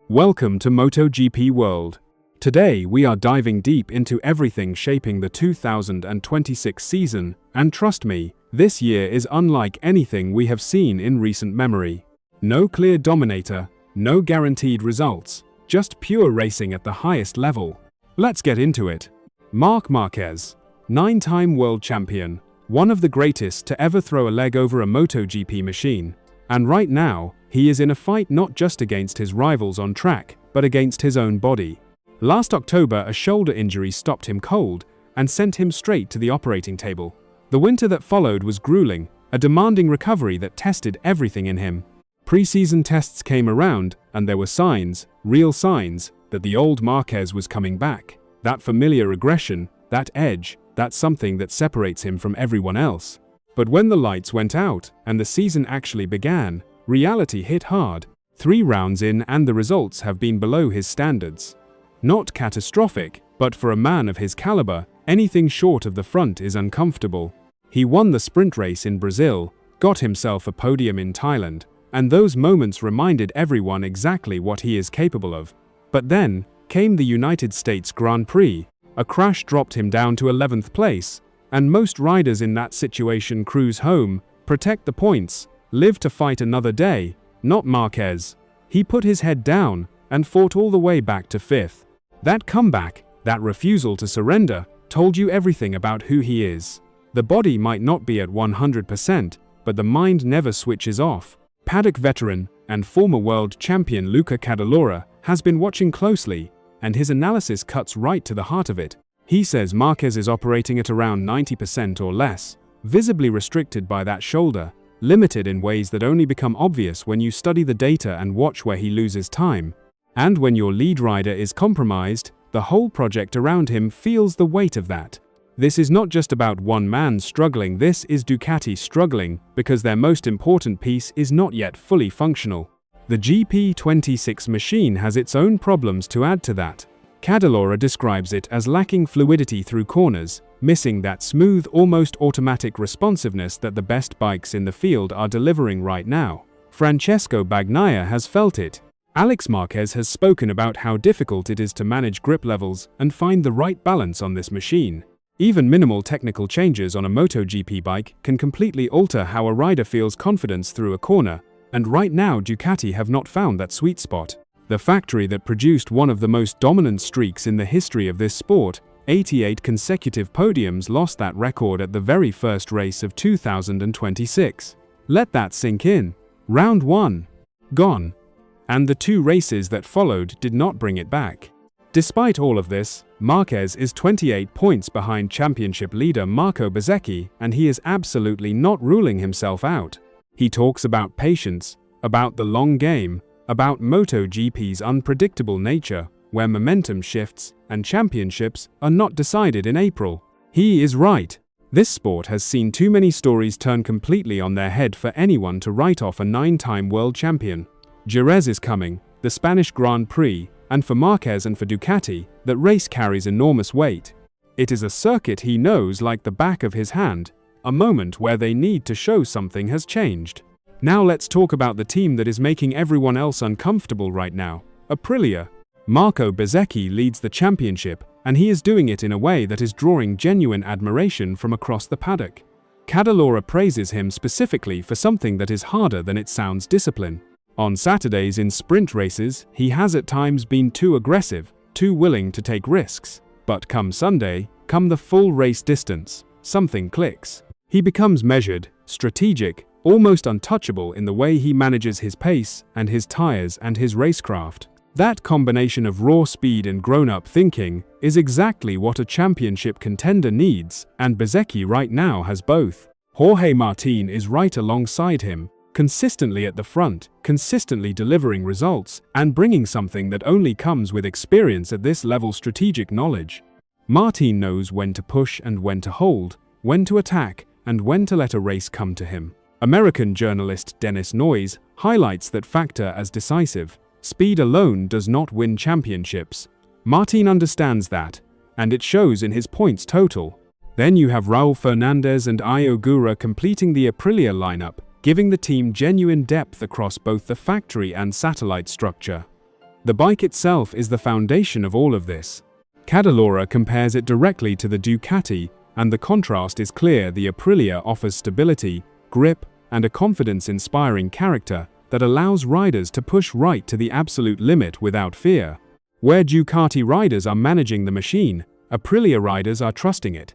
Welcome to MotoGP World. Today we are diving deep into everything shaping the 2026 season, and trust me, this year is unlike anything we have seen in recent memory. No clear dominator, no guaranteed results, just pure racing at the highest level. Let's get into it. Marc Márquez, 9-time world champion, one of the greatest to ever throw a leg over a MotoGP machine. And right now, he is in a fight not just against his rivals on track, but against his own body. Last October, a shoulder injury stopped him cold and sent him straight to the operating table. The winter that followed was grueling, a demanding recovery that tested everything in him. Pre-season tests came around, and there were signs, real signs, that the old Márquez was coming back. That familiar aggression, that edge, that something that separates him from everyone else. But when the lights went out and the season actually began, reality hit hard. 3 rounds in and the results have been below his standards. Not catastrophic, but for a man of his caliber, anything short of the front is uncomfortable. He won the sprint race in Brazil, got himself a podium in Thailand, and those moments reminded everyone exactly what he is capable of. But then came the United States Grand Prix. A crash dropped him down to 11th place, and most riders in that situation cruise home, protect the points, live to fight another day. Not Márquez. He put his head down and fought all the way back to 5th. That comeback, that refusal to surrender, told you everything about who he is. The body might not be at 100%, but the mind never switches off. Paddock veteran and former world champion Luca Cadalora has been watching closely, and his analysis cuts right to the heart of it. He says Márquez is operating at around 90% or less, visibly restricted by that shoulder, limited in ways that only become obvious when you study the data and watch where he loses time. And when your lead rider is compromised, the whole project around him feels the weight of that. This is not just about one man struggling, this is Ducati struggling because their most important piece is not yet fully functional. The GP26 machine has its own problems to add to that. Cadalora describes it as lacking fluidity through corners, missing that smooth, almost automatic responsiveness that the best bikes in the field are delivering right now. Francesco Bagnaia has felt it. Alex Márquez has spoken about how difficult it is to manage grip levels and find the right balance on this machine. Even minimal technical changes on a MotoGP bike can completely alter how a rider feels confidence through a corner, and right now Ducati have not found that sweet spot. The factory that produced one of the most dominant streaks in the history of this sport, 88 consecutive podiums, lost that record at the very first race of 2026. Let that sink in. Round 1. Gone. And the 2 races that followed did not bring it back. Despite all of this, Márquez is 28 points behind championship leader Marco Bezzecchi, and he is absolutely not ruling himself out. He talks about patience, about the long game, about MotoGP's unpredictable nature, where momentum shifts and championships are not decided in April. He is right. This sport has seen too many stories turn completely on their head for anyone to write off a 9-time world champion. Jerez is coming, the Spanish Grand Prix, and for Márquez and for Ducati, that race carries enormous weight. It is a circuit he knows like the back of his hand, a moment where they need to show something has changed. Now let's talk about the team that is making everyone else uncomfortable right now, Aprilia. Marco Bezzecchi leads the championship, and he is doing it in a way that is drawing genuine admiration from across the paddock. Cadalora praises him specifically for something that is harder than it sounds: discipline. On Saturdays in sprint races, he has at times been too aggressive, too willing to take risks. But come Sunday, come the full race distance, something clicks. He becomes measured, strategic, almost untouchable in the way he manages his pace and his tires and his racecraft. That combination of raw speed and grown-up thinking is exactly what a championship contender needs, and Bezzecchi right now has both. Jorge Martin is right alongside him, consistently at the front, consistently delivering results, and bringing something that only comes with experience at this level: strategic knowledge. Martin knows when to push and when to hold, when to attack and when to let a race come to him. American journalist Dennis Noyes highlights that factor as decisive. Speed alone does not win championships. Martin understands that, and it shows in his points total. Then you have Raul Fernandez and Io Gura completing the Aprilia lineup, giving the team genuine depth across both the factory and satellite structure. The bike itself is the foundation of all of this. Cadalora compares it directly to the Ducati, and the contrast is clear. The Aprilia offers stability, grip, and a confidence-inspiring character that allows riders to push right to the absolute limit without fear. Where Ducati riders are managing the machine, Aprilia riders are trusting it.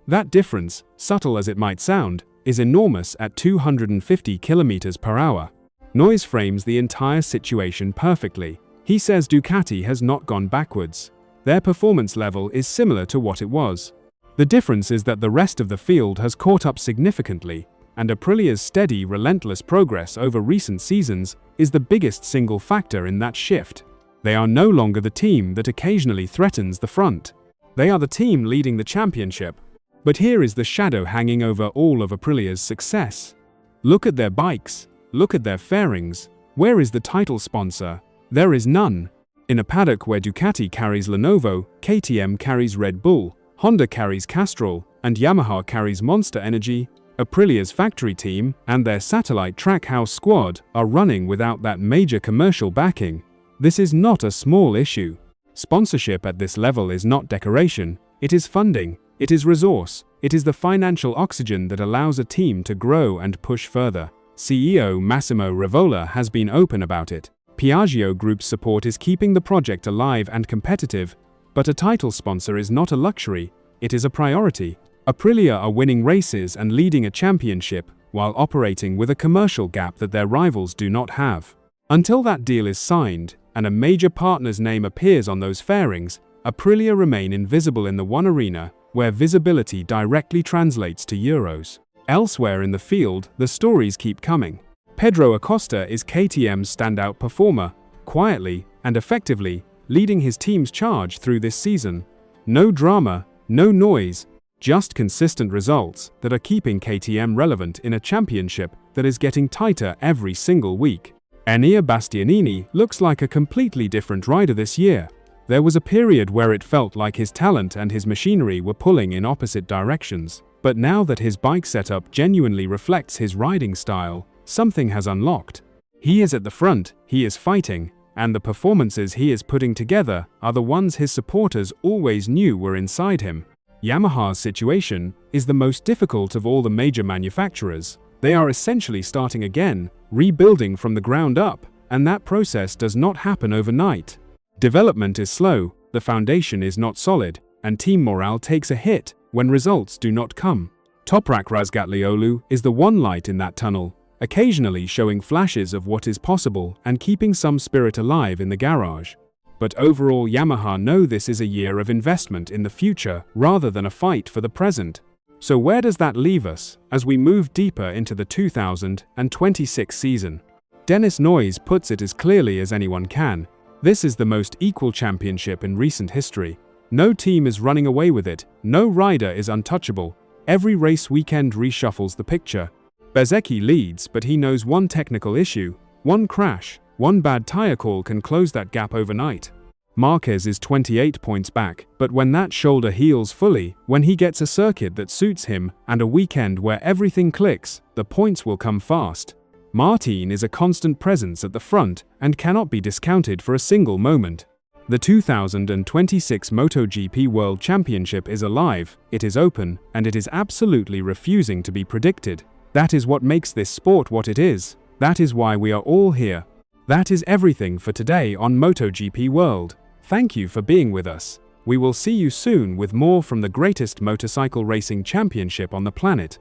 That difference, subtle as it might sound, is enormous at 250 km/h. Noise frames the entire situation perfectly. He says Ducati has not gone backwards. Their performance level is similar to what it was. The difference is that the rest of the field has caught up significantly, and Aprilia's steady, relentless progress over recent seasons is the biggest single factor in that shift. They are no longer the team that occasionally threatens the front. They are the team leading the championship. But here is the shadow hanging over all of Aprilia's success. Look at their bikes. Look at their fairings. Where is the title sponsor? There is none. In a paddock where Ducati carries Lenovo, KTM carries Red Bull, Honda carries Castrol, and Yamaha carries Monster Energy, Aprilia's factory team and their satellite Trackhouse squad are running without that major commercial backing. This is not a small issue. Sponsorship at this level is not decoration, it is funding, it is resource, it is the financial oxygen that allows a team to grow and push further. CEO Massimo Rivola has been open about it. Piaggio Group's support is keeping the project alive and competitive, but a title sponsor is not a luxury, it is a priority. Aprilia are winning races and leading a championship, while operating with a commercial gap that their rivals do not have. Until that deal is signed, and a major partner's name appears on those fairings, Aprilia remain invisible in the one arena, where visibility directly translates to euros. Elsewhere in the field, the stories keep coming. Pedro Acosta is KTM's standout performer, quietly and effectively leading his team's charge through this season. No drama, no noise, just consistent results that are keeping KTM relevant in a championship that is getting tighter every single week. Enea Bastianini looks like a completely different rider this year. There was a period where it felt like his talent and his machinery were pulling in opposite directions, but now that his bike setup genuinely reflects his riding style, something has unlocked. He is at the front, he is fighting, and the performances he is putting together are the ones his supporters always knew were inside him. Yamaha's situation is the most difficult of all the major manufacturers. They are essentially starting again, rebuilding from the ground up, and that process does not happen overnight. Development is slow, the foundation is not solid, and team morale takes a hit when results do not come. Toprak Razgatlioglu is the one light in that tunnel, occasionally showing flashes of what is possible and keeping some spirit alive in the garage. But overall, Yamaha know this is a year of investment in the future rather than a fight for the present. So where does that leave us as we move deeper into the 2026 season? Dennis Noyes puts it as clearly as anyone can. This is the most equal championship in recent history. No team is running away with it, no rider is untouchable. Every race weekend reshuffles the picture. Bezzecchi leads, but he knows one technical issue, one crash, one bad tire call can close that gap overnight. Márquez is 28 points back, but when that shoulder heals fully, when he gets a circuit that suits him and a weekend where everything clicks, the points will come fast. Martin is a constant presence at the front and cannot be discounted for a single moment. The 2026 MotoGP World Championship is alive, it is open, and it is absolutely refusing to be predicted. That is what makes this sport what it is. That is why we are all here. That is everything for today on MotoGP World. Thank you for being with us. We will see you soon with more from the greatest motorcycle racing championship on the planet.